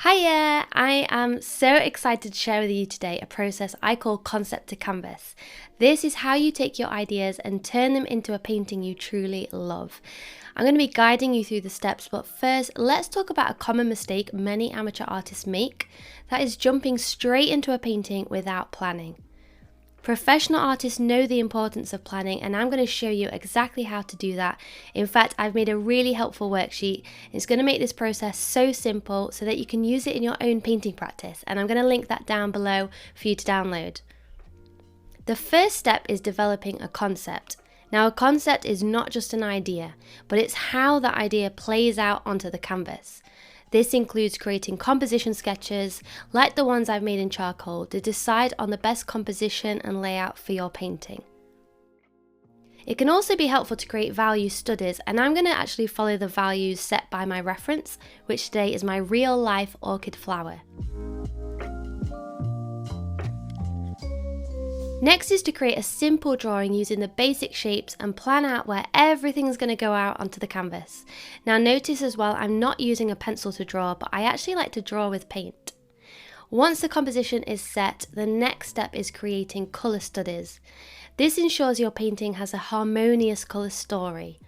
Hiya! I am so excited to share with you today a process I call concept to canvas. This is how you take your ideas and turn them into a painting you truly love. I'm going to be guiding you through the steps, but first let's talk about a common mistake many amateur artists make, that is jumping straight into a painting without planning. Professional artists know the importance of planning, and I'm going to show you exactly how to do that. In fact, I've made a really helpful worksheet. It's going to make this process so simple so that you can use it in your own painting practice, and I'm going to link that down below for you to download. The first step is developing a concept. Now, a concept is not just an idea, but it's how that idea plays out onto the canvas. This includes creating composition sketches, like the ones I've made in charcoal, to decide on the best composition and layout for your painting. It can also be helpful to create value studies, and I'm going to actually follow the values set by my reference, which today is my real life orchid flower. Next is to create a simple drawing using the basic shapes and plan out where everything's going to go out onto the canvas. Now notice as well, I'm not using a pencil to draw, but I actually like to draw with paint. Once the composition is set, the next step is creating colour studies. This ensures your painting has a harmonious colour story.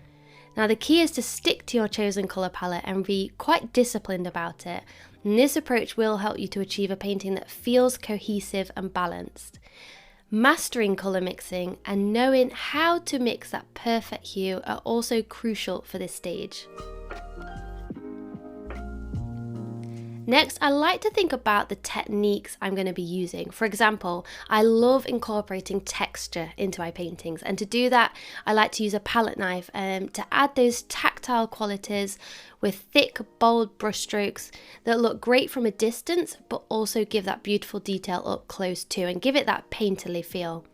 Now the key is to stick to your chosen colour palette and be quite disciplined about it. And this approach will help you to achieve a painting that feels cohesive and balanced. Mastering colour mixing and knowing how to mix that perfect hue are also crucial for this stage. Next, I like to think about the techniques I'm going to be using. For example, I love incorporating texture into my paintings, and to do that, I like to use a palette knife to add those tactile qualities with thick, bold brush strokes that look great from a distance, but also give that beautiful detail up close too, and give it that painterly feel.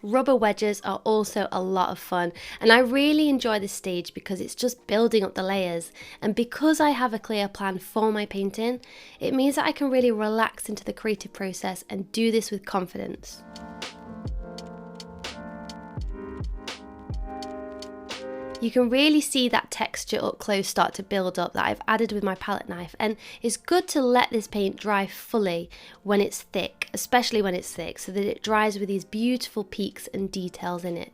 Rubber wedges are also a lot of fun, and I really enjoy this stage because it's just building up the layers, and because I have a clear plan for my painting, it means that I can really relax into the creative process and do this with confidence. You can really see that texture up close start to build up that I've added with my palette knife, and it's good to let this paint dry fully when it's thick, especially when it's thick, so that it dries with these beautiful peaks and details in it.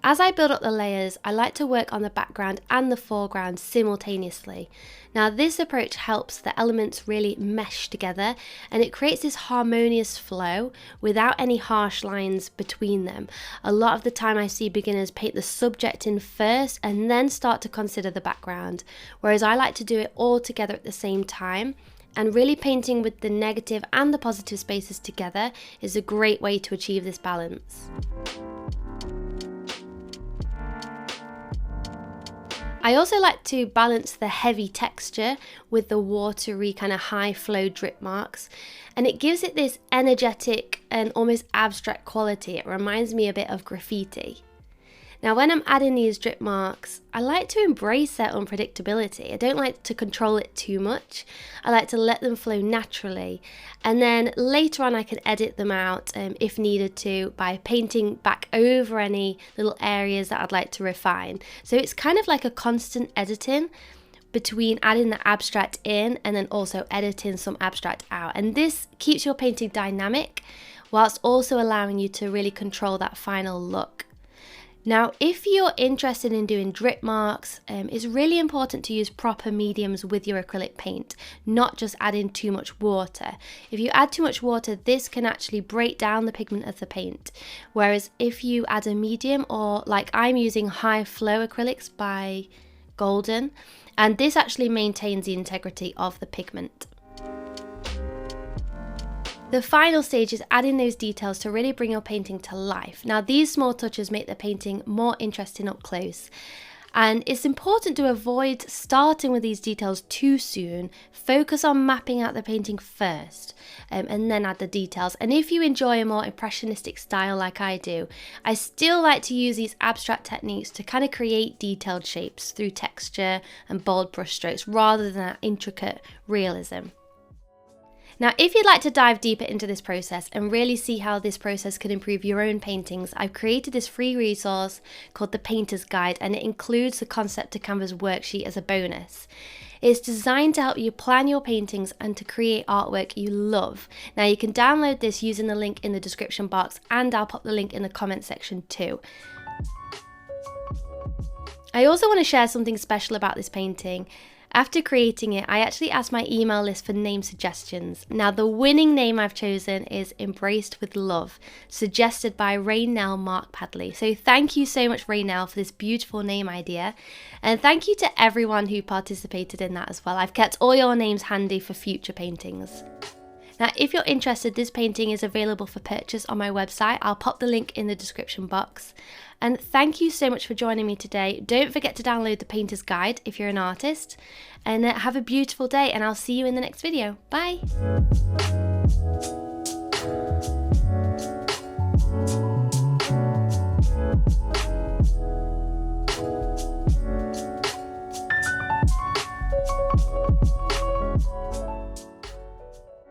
As I build up the layers, I like to work on the background and the foreground simultaneously. Now this approach helps the elements really mesh together, and it creates this harmonious flow without any harsh lines between them. A lot of the time I see beginners paint the subject in first and then start to consider the background, whereas I like to do it all together at the same time. And really painting with the negative and the positive spaces together is a great way to achieve this balance. I also like to balance the heavy texture with the watery kind of high flow drip marks, and it gives it this energetic and almost abstract quality. It reminds me a bit of graffiti. Now when I'm adding these drip marks, I like to embrace their unpredictability. I don't like to control it too much. I like to let them flow naturally, and then later on I can edit them out if needed to by painting back over any little areas that I'd like to refine. So it's kind of like a constant editing between adding the abstract in and then also editing some abstract out, and this keeps your painting dynamic whilst also allowing you to really control that final look. Now, if you're interested in doing drip marks, it's really important to use proper mediums with your acrylic paint, not just adding too much water. If you add too much water, this can actually break down the pigment of the paint. Whereas if you add a medium, or like I'm using high flow acrylics by Golden, and this actually maintains the integrity of the pigment. The final stage is adding those details to really bring your painting to life. Now these small touches make the painting more interesting up close, and it's important to avoid starting with these details too soon. Focus on mapping out the painting first and then add the details. And if you enjoy a more impressionistic style like I do, I still like to use these abstract techniques to kind of create detailed shapes through texture and bold brush strokes rather than that intricate realism. Now, if you'd like to dive deeper into this process and really see how this process can improve your own paintings, I've created this free resource called the Painter's Guide, and it includes the Concept to Canvas worksheet as a bonus. It's designed to help you plan your paintings and to create artwork you love. Now, you can download this using the link in the description box, and I'll pop the link in the comment section too. I also want to share something special about this painting. After creating it, I actually asked my email list for name suggestions. Now, the winning name I've chosen is Embraced with Love, suggested by Raynell Mark Padley. So thank you so much, Raynell, for this beautiful name idea. And thank you to everyone who participated in that as well. I've kept all your names handy for future paintings. Now, if you're interested, this painting is available for purchase on my website. I'll pop the link in the description box. And thank you so much for joining me today. Don't forget to download the Painter's Guide if you're an artist. And have a beautiful day, and I'll see you in the next video. Bye!